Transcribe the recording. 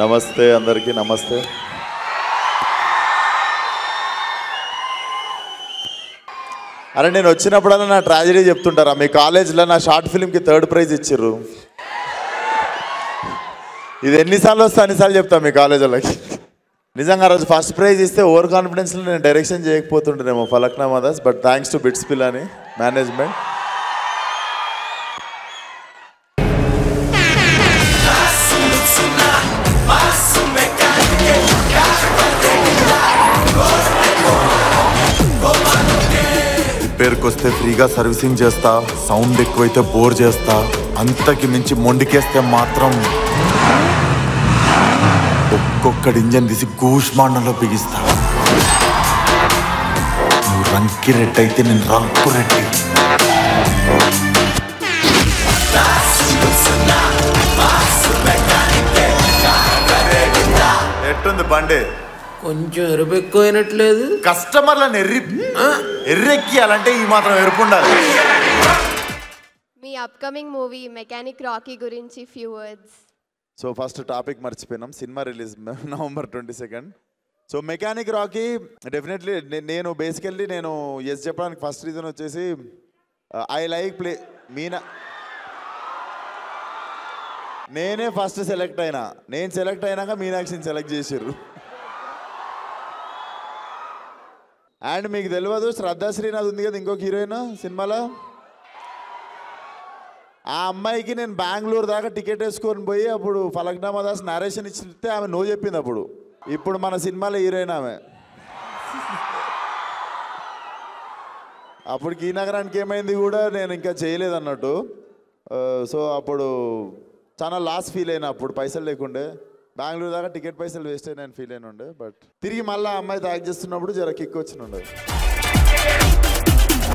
నమస్తే అందరికీ నమస్తే. అరే నేను వచ్చినప్పుడల్లా నా ట్రాజడీ చెప్తుంటారా? మీ కాలేజ్లో నా షార్ట్ ఫిల్మ్కి 3rd ప్రైజ్ ఇచ్చిర్రు. ఇది ఎన్నిసార్లు వస్తే అన్నిసార్లు చెప్తా మీ కాలేజ్ వాళ్ళకి. నిజంగా రోజు ఫస్ట్ ప్రైజ్ ఇస్తే ఓవర్ కాన్ఫిడెన్స్లో నేను డైరెక్షన్ చేయకపోతుంటేనేమో Falaknuma Das. But thanks to BITS పిల్లని మేనేజ్మెంట్. రిపేర్కొస్తే ఫ్రీగా సర్వీసింగ్ చేస్తా, సౌండ్ ఎక్కువైతే బోర్ చేస్తా, అంతకి మించి మొండికేస్తే మాత్రం ఒక్కొక్కడి ఇంజన్ తీసి గూష్మాండంలో బిగిస్తా. నువ్వు రంకి రెడ్డి అయితే నేను రంకు రెడ్డి. ఎట్టుంది బండి? కొంచెం ఎరుపు ఎక్కువైనట్లేదు. కస్టమర్లను ఎర్రెక్కియాలంటే ఈ మాత్రం ఎరుపు ఉండాలి. మీ అప్కమింగ్ మూవీ మెకానిక్ రాకీ గురించి few words. So first topic మర్చిపోయినాం. Cinema release November 22. So mechanic Rocky definitely నేను బేసికల్లీ నేను ఎస్ చెప్పడానికి ఫస్ట్ రీజన్ వచ్చేసి ఐ లైక్ ప్లే మీనా. నేనే ఫస్ట్ సెలెక్ట్ అయినా. నేను సెలెక్ట్ అయినాక మీనాక్షిని సెలెక్ట్ చేసారు. అండ్ మీకు తెలియదు శ్రద్ధా శ్రీనాథ్ ఉంది కదా ఇంకొక హీరోయిన్ సినిమాలో. ఆ అమ్మాయికి నేను బెంగళూరు దాకా టికెట్ వేసుకొని పోయి అప్పుడు ఫలక్నామా దాస్ నరేషన్ ఇచ్చితే ఆమె నో చెప్పింది. అప్పుడు ఇప్పుడు మన సినిమాలో హీరోయిన్ ఆమె. అప్పటికి ఈ నగరానికి ఏమైంది కూడా నేను ఇంకా చేయలేదు అన్నట్టు. సో అప్పుడు చాలా లాస్ ఫీల్ అయినా. అప్పుడు పైసలు లేకుండే బెంగళూరు దాకా టికెట్ పైసలు వేస్ట్ అయినా ఫీల్ అయిన ఉండే. బట్ తిరిగి మళ్ళీ అమ్మాయితో యాక్ట్ చేస్తున్నప్పుడు జర కిక్ వచ్చినుండే.